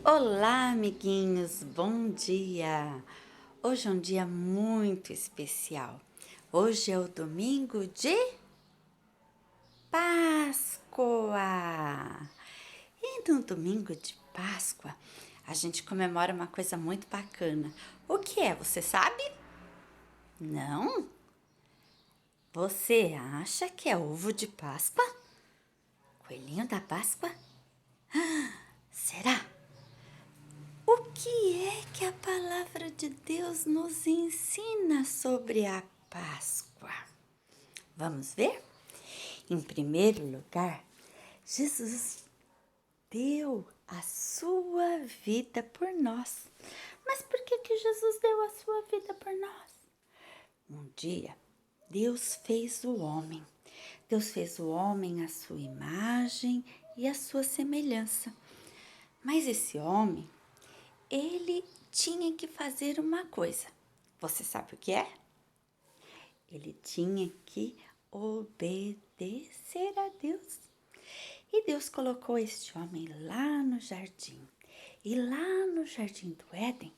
Olá, amiguinhos, bom dia! Hoje é um dia muito especial. Hoje é o domingo de Páscoa. E no domingo de Páscoa, a gente comemora uma coisa muito bacana. O que é, você sabe? Não? Você acha que é ovo de Páscoa? Coelhinho da Páscoa? Será? O que é que a palavra de Deus nos ensina sobre a Páscoa? Vamos ver? Em primeiro lugar, Jesus deu a sua vida por nós. Mas por que Jesus deu a sua vida por nós? Um dia, Deus fez o homem. Deus fez o homem à sua imagem e à sua semelhança. Mas esse homem, ele tinha que fazer uma coisa. Você sabe o que é? Ele tinha que obedecer a Deus. E Deus colocou este homem lá no jardim. E lá no jardim do Éden,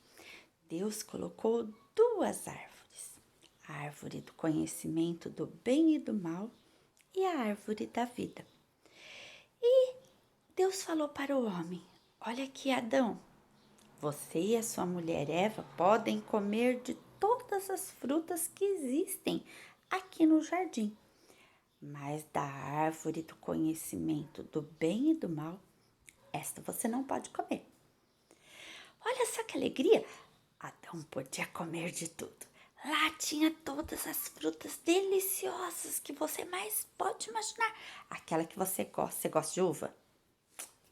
Deus colocou duas árvores. A árvore do conhecimento do bem e do mal e a árvore da vida. E Deus falou para o homem: olha aqui, Adão, você e a sua mulher Eva podem comer de todas as frutas que existem aqui no jardim, mas da árvore do conhecimento do bem e do mal, esta você não pode comer. Olha só que alegria! Adão podia comer de tudo. Lá tinha todas as frutas deliciosas que você mais pode imaginar. Aquela que você gosta. Você gosta de uva?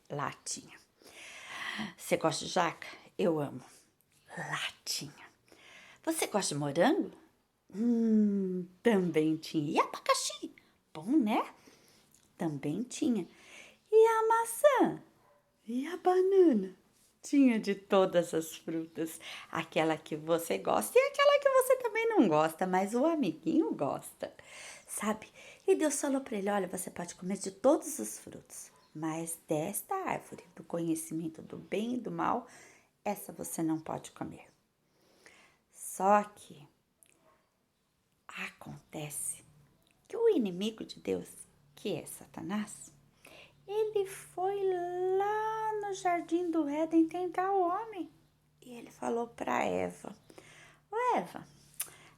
Lá tinha. Você gosta de jaca? Eu amo. Lá tinha. Você gosta de morango? Também tinha. E abacaxi? Bom, né? Também tinha. E a maçã? E a banana? Tinha de todas as frutas. Aquela que você gosta e aquela que você também não gosta, mas o amiguinho gosta. Sabe? E Deus falou para ele: olha, você pode comer de todos os frutos, mas desta árvore, do conhecimento do bem e do mal, essa você não pode comer. Só que acontece que o inimigo de Deus, que é Satanás, ele foi lá no jardim do Éden tentar o homem. E ele falou para Eva: ô Eva,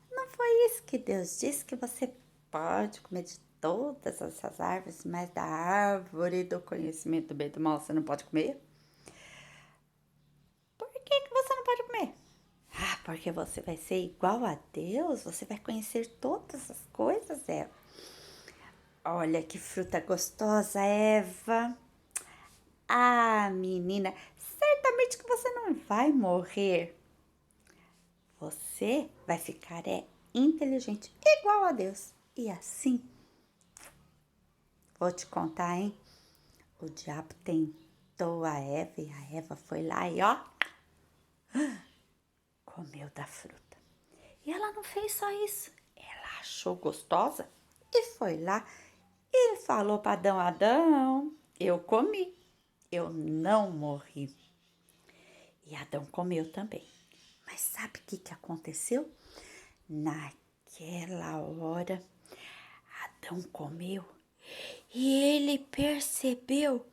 não foi isso que Deus disse que você pode comer de todas essas árvores, mas da árvore do conhecimento do bem e do mal você não pode comer? Por que você não pode comer? Ah, porque você vai ser igual a Deus, você vai conhecer todas as coisas, Eva. Olha que fruta gostosa, Eva. Ah, menina, certamente que você não vai morrer. Você vai ficar inteligente, igual a Deus. E assim, vou te contar, hein? O diabo tentou a Eva e a Eva foi lá e ó, comeu da fruta. E ela não fez só isso. Ela achou gostosa e foi lá e falou para Adão: Adão, eu comi, eu não morri. E Adão comeu também. Mas sabe o que aconteceu? Naquela hora, Adão comeu e ele percebeu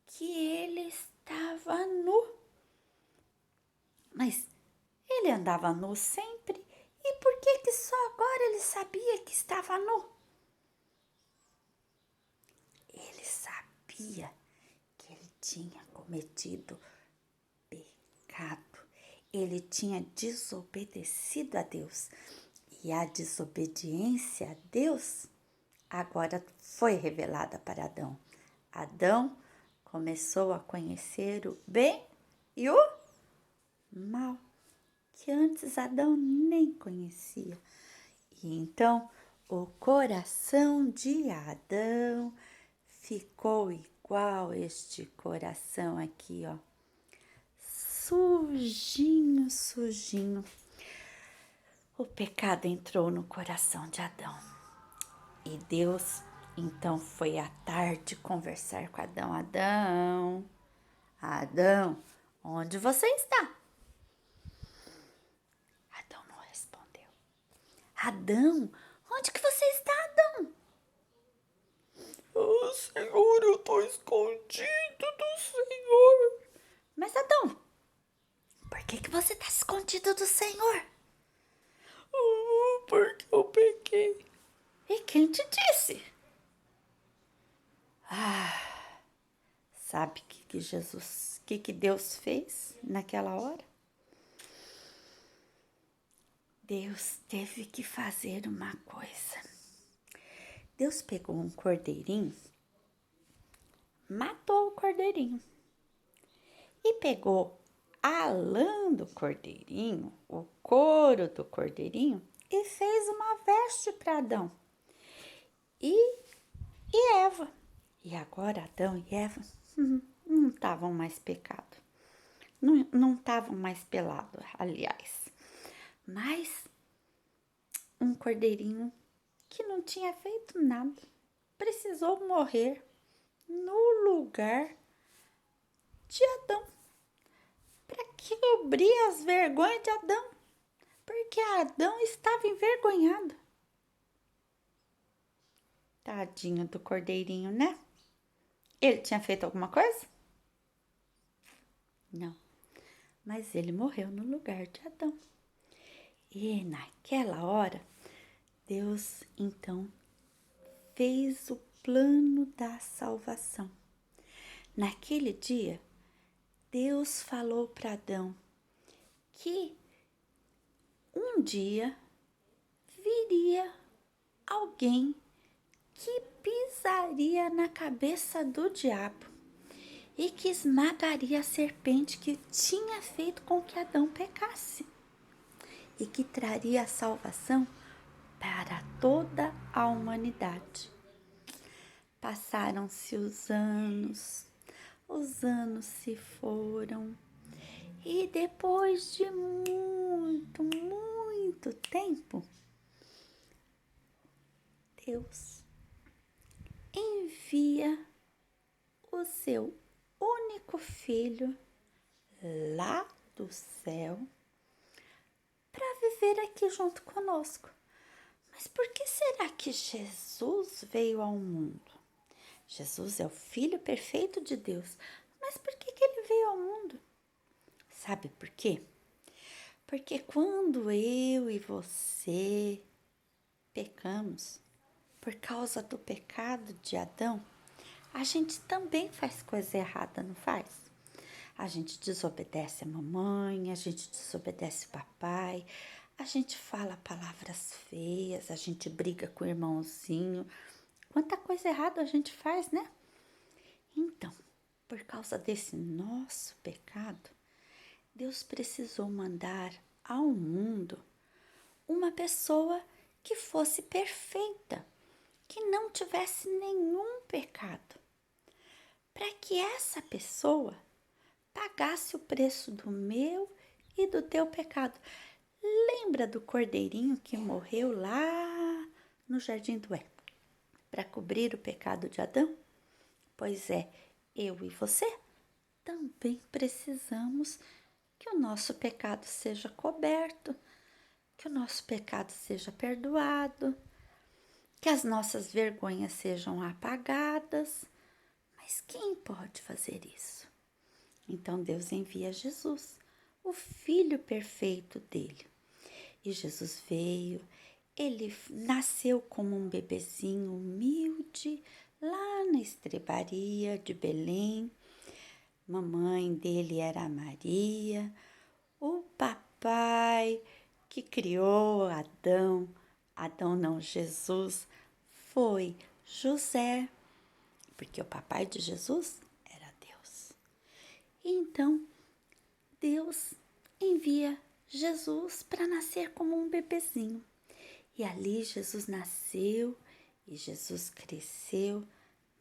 que ele estava nu. Mas ele andava nu sempre. E por que só agora ele sabia que estava nu? Ele sabia que ele tinha cometido pecado. Ele tinha desobedecido a Deus. E a desobediência a Deus agora foi revelada para Adão. Adão começou a conhecer o bem e o mal, que antes Adão nem conhecia. E então o coração de Adão ficou igual este coração aqui, ó, sujinho, sujinho. O pecado entrou no coração de Adão. E Deus então foi à tarde conversar com Adão. Adão, onde você está? Adão não respondeu. Adão, onde que você está, Adão? Ah, Senhor, eu tô escondido do Senhor. Mas Adão, por que você está escondido do Senhor? Porque eu pequei. E quem te disse? Sabe o que Deus fez naquela hora? Deus teve que fazer uma coisa. Deus pegou um cordeirinho, matou o cordeirinho e pegou a lã do cordeirinho, o couro do cordeirinho e fez uma veste para Adão e Eva. E agora Adão e Eva não estavam mais pecado, não estavam mais pelados, aliás, mas um cordeirinho que não tinha feito nada precisou morrer no lugar de Adão para cobrir as vergonhas de Adão, porque Adão estava envergonhado. Tadinho do cordeirinho, né? Ele tinha feito alguma coisa? Não, mas ele morreu no lugar de Adão. E naquela hora, Deus então fez o plano da salvação. Naquele dia, Deus falou para Adão que um dia viria alguém que pisaria na cabeça do diabo e que esmagaria a serpente que tinha feito com que Adão pecasse e que traria a salvação para toda a humanidade. Passaram-se os anos se foram e depois de muito tempo, Deus envia o seu único filho lá do céu para viver aqui junto conosco. Mas por que será que Jesus veio ao mundo? Jesus é o Filho perfeito de Deus, mas por que ele veio ao mundo? Sabe por quê? Porque quando eu e você pecamos, por causa do pecado de Adão, a gente também faz coisa errada, não faz? A gente desobedece a mamãe, a gente desobedece o papai, a gente fala palavras feias, a gente briga com o irmãozinho. Quanta coisa errada a gente faz, né? Então, por causa desse nosso pecado, Deus precisou mandar ao mundo uma pessoa que fosse perfeita, que não tivesse nenhum pecado, para que essa pessoa pagasse o preço do meu e do teu pecado. Lembra do cordeirinho que morreu lá no Jardim do Éden para cobrir o pecado de Adão? Pois é, eu e você também precisamos que o nosso pecado seja coberto, que o nosso pecado seja perdoado, que as nossas vergonhas sejam apagadas. Mas quem pode fazer isso? Então Deus envia Jesus, o Filho perfeito dele. E Jesus veio, ele nasceu como um bebezinho humilde lá na estrebaria de Belém. Mamãe dele era Maria, o papai que criou Adão não, Jesus, foi José, porque o papai de Jesus era Deus. E então, Deus envia Jesus para nascer como um bebezinho. E ali Jesus nasceu e Jesus cresceu.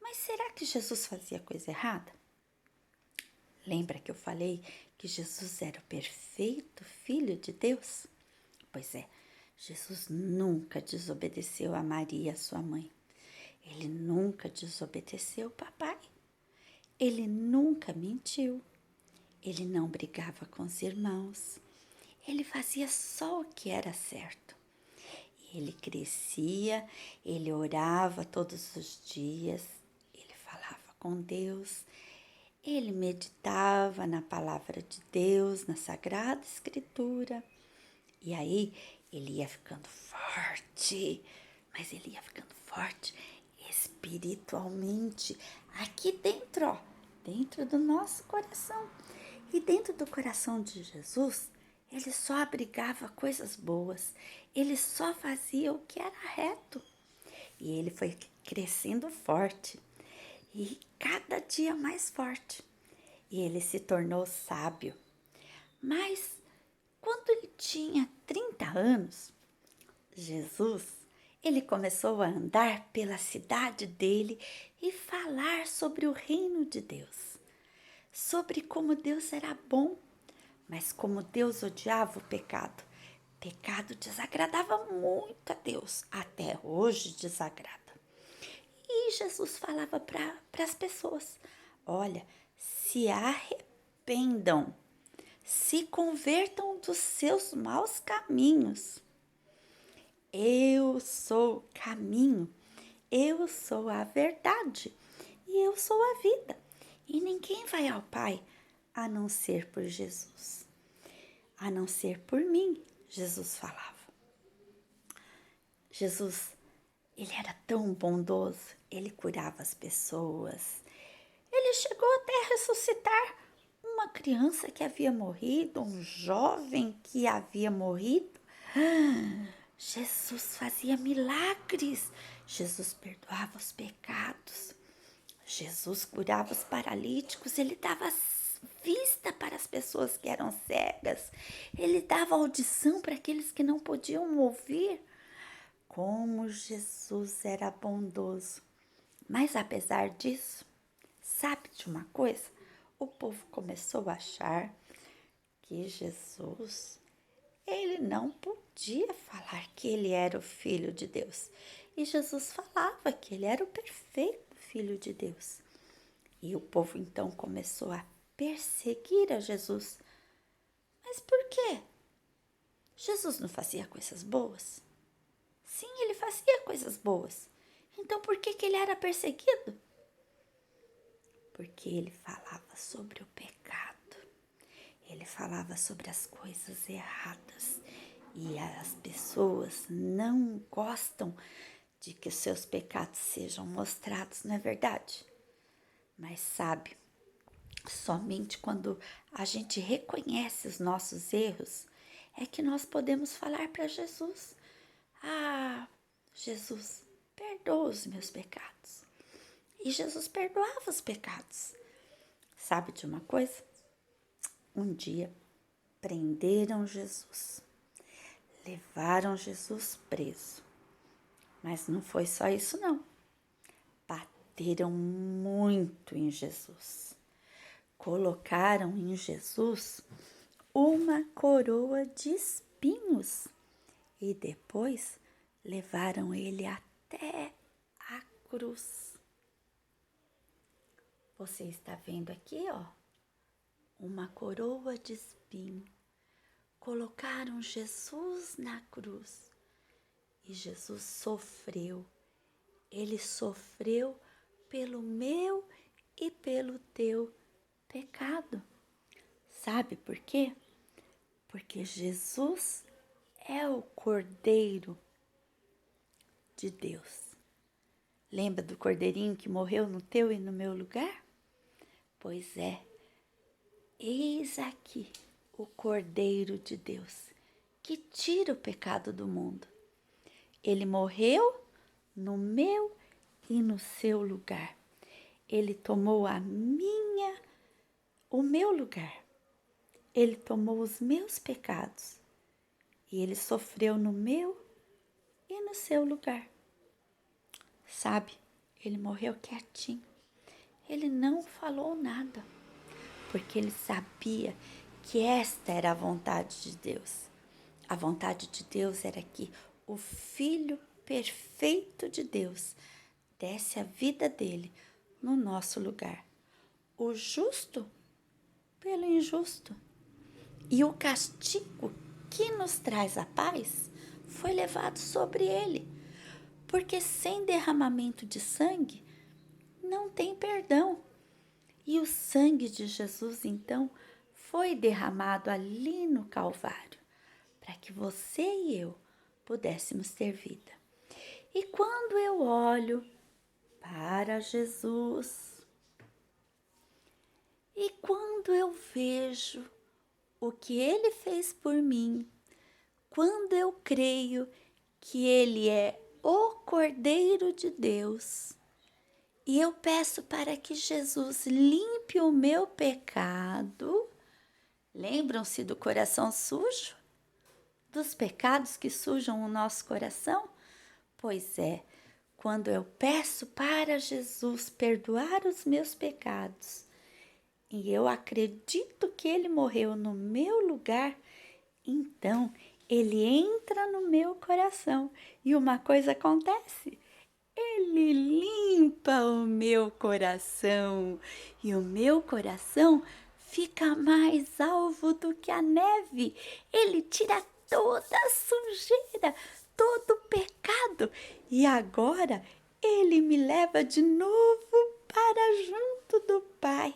Mas será que Jesus fazia coisa errada? Lembra que eu falei que Jesus era o perfeito Filho de Deus? Pois é, Jesus nunca desobedeceu a Maria, sua mãe. Ele nunca desobedeceu o papai. Ele nunca mentiu. Ele não brigava com os irmãos. Ele fazia só o que era certo. Ele crescia, ele orava todos os dias, ele falava com Deus, ele meditava na palavra de Deus, na Sagrada Escritura. E aí ele ia ficando forte, mas ele ia ficando forte espiritualmente, aqui dentro, ó, dentro do nosso coração. E dentro do coração de Jesus, ele só abrigava coisas boas, ele só fazia o que era reto. E ele foi crescendo forte, e cada dia mais forte. E ele se tornou sábio. Mas quando ele tinha 30 anos, Jesus, ele começou a andar pela cidade dele e falar sobre o reino de Deus, sobre como Deus era bom, mas como Deus odiava o pecado. Pecado desagradava muito a Deus, até hoje desagrada. E Jesus falava para as pessoas: olha, se arrependam, se convertam dos seus maus caminhos. Eu sou o caminho, eu sou a verdade e eu sou a vida. E ninguém vai ao Pai a não ser por Jesus, a não ser por mim, Jesus falava. Jesus, ele era tão bondoso, ele curava as pessoas. Ele chegou até a ressuscitar uma criança que havia morrido, um jovem que havia morrido. Jesus fazia milagres, Jesus perdoava os pecados, Jesus curava os paralíticos, ele dava vista para as pessoas que eram cegas, ele dava audição para aqueles que não podiam ouvir. Como Jesus era bondoso. Mas apesar disso, sabe de uma coisa? O povo começou a achar que Jesus, ele não podia falar que ele era o Filho de Deus. E Jesus falava que ele era o perfeito Filho de Deus. E o povo então começou a perseguir a Jesus. Mas por quê? Jesus não fazia coisas boas? Sim, ele fazia coisas boas. Então por que ele era perseguido? Porque ele falava sobre o pecado. Ele falava sobre as coisas erradas. E as pessoas não gostam de que os seus pecados sejam mostrados, não é verdade? Mas sabe, somente quando a gente reconhece os nossos erros é que nós podemos falar para Jesus: ah, Jesus, perdoa os meus pecados. E Jesus perdoava os pecados. Sabe de uma coisa? Um dia prenderam Jesus, levaram Jesus preso. Mas não foi só isso não. Bateram muito em Jesus. Colocaram em Jesus uma coroa de espinhos e depois levaram ele até a cruz. Você está vendo aqui, ó, uma coroa de espinho. Colocaram Jesus na cruz e Jesus sofreu. Ele sofreu pelo meu e pelo teu pecado. Sabe por quê? Porque Jesus é o Cordeiro de Deus. Lembra do cordeirinho que morreu no teu e no meu lugar? Pois é, eis aqui o Cordeiro de Deus, que tira o pecado do mundo. Ele morreu no meu e no seu lugar. Ele tomou o meu lugar. Ele tomou os meus pecados e ele sofreu no meu e no seu lugar. Sabe, ele morreu quietinho. Ele não falou nada, porque ele sabia que esta era a vontade de Deus. A vontade de Deus era que o Filho perfeito de Deus desse a vida dele no nosso lugar. O justo pelo injusto. E o castigo que nos traz a paz foi levado sobre ele. Porque sem derramamento de sangue não tem perdão. E o sangue de Jesus, então, foi derramado ali no Calvário, para que você e eu pudéssemos ter vida. E quando eu olho para Jesus, e quando eu vejo o que ele fez por mim, quando eu creio que ele é o Cordeiro de Deus, e eu peço para que Jesus limpe o meu pecado. Lembram-se do coração sujo? Dos pecados que sujam o nosso coração? Pois é, quando eu peço para Jesus perdoar os meus pecados, e eu acredito que ele morreu no meu lugar, então ele entra no meu coração e uma coisa acontece. Ele limpa o meu coração e o meu coração fica mais alvo do que a neve. Ele tira toda a sujeira, todo o pecado e agora ele me leva de novo para junto do Pai.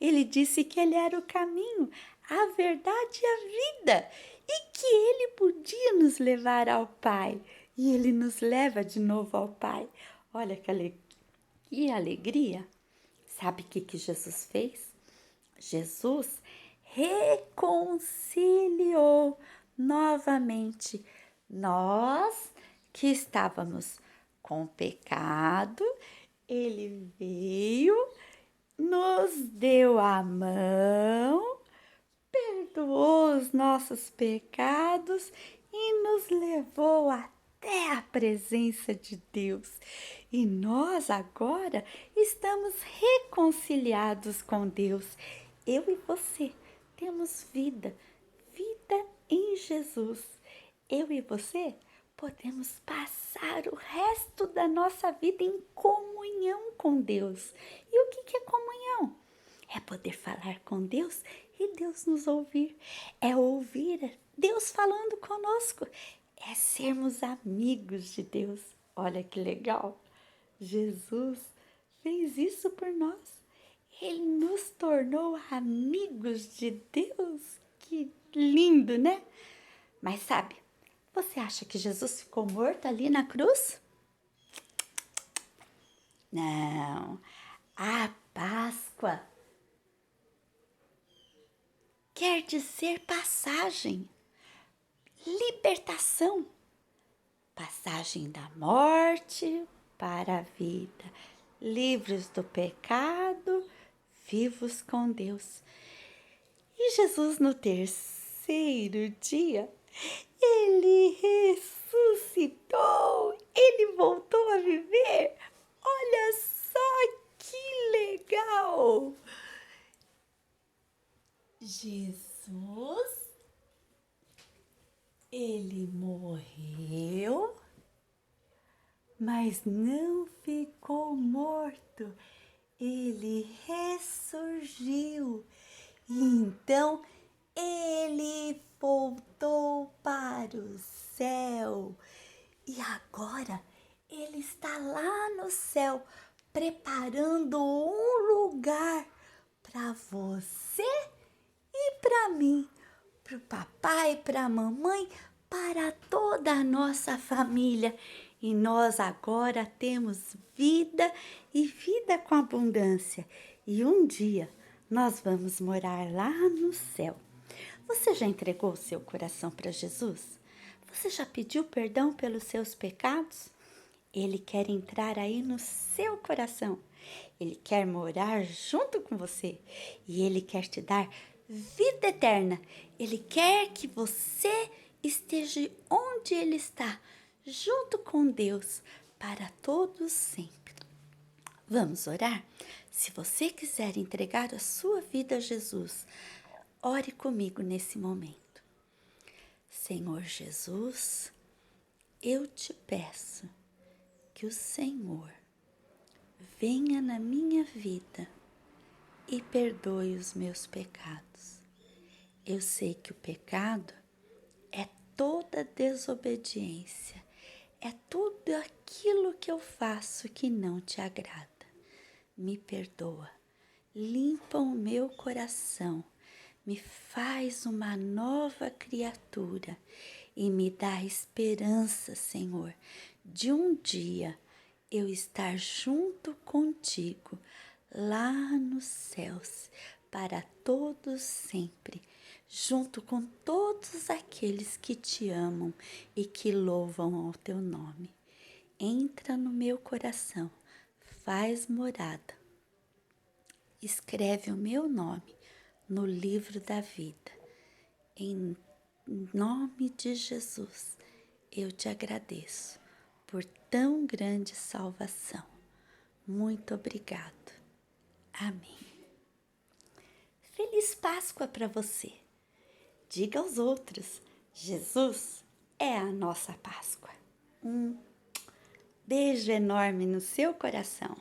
Ele disse que ele era o caminho, a verdade e a vida e que ele podia nos levar ao Pai. E ele nos leva de novo ao Pai. Olha que alegria. Sabe o que Jesus fez? Jesus reconciliou novamente nós que estávamos com pecado. Ele veio, nos deu a mão, perdoou os nossos pecados e nos levou até a presença de Deus. E nós agora estamos reconciliados com Deus. Eu e você temos vida, vida em Jesus. Eu e você podemos passar o resto da nossa vida em comunhão com Deus. E o que é comunhão? É poder falar com Deus e Deus nos ouvir. É ouvir Deus falando conosco. É sermos amigos de Deus. Olha que legal. Jesus fez isso por nós. Ele nos tornou amigos de Deus. Que lindo, né? Mas sabe, você acha que Jesus ficou morto ali na cruz? Não. A Páscoa quer dizer passagem, libertação, passagem da morte para a vida, livres do pecado, vivos com Deus. E Jesus, no terceiro dia, ele ressuscitou, ele voltou a viver. Olha só que legal! Jesus, ele morreu, mas não ficou morto. Ele ressurgiu. E então ele voltou para o céu. E agora ele está lá no céu, preparando um lugar para você e para mim, para o papai, para a mamãe, para toda a nossa família. E nós agora temos vida e vida com abundância. E um dia nós vamos morar lá no céu. Você já entregou o seu coração para Jesus? Você já pediu perdão pelos seus pecados? Ele quer entrar aí no seu coração. Ele quer morar junto com você. E ele quer te dar vida eterna. Ele quer que você esteja onde ele está, junto com Deus, para todos sempre. Vamos orar? Se você quiser entregar a sua vida a Jesus, ore comigo nesse momento. Senhor Jesus, eu te peço que o Senhor venha na minha vida e perdoe os meus pecados. Eu sei que o pecado é toda desobediência, é tudo aquilo que eu faço que não te agrada. Me perdoa, limpa o meu coração, me faz uma nova criatura e me dá esperança, Senhor, de um dia eu estar junto contigo lá nos céus para todos sempre, junto com todos aqueles que te amam e que louvam ao teu nome. Entra no meu coração, faz morada, escreve o meu nome no livro da vida. Em nome de Jesus, eu te agradeço por tão grande salvação. Muito obrigado. Amém. Feliz Páscoa para você. Diga aos outros, Jesus é a nossa Páscoa. Um beijo enorme no seu coração.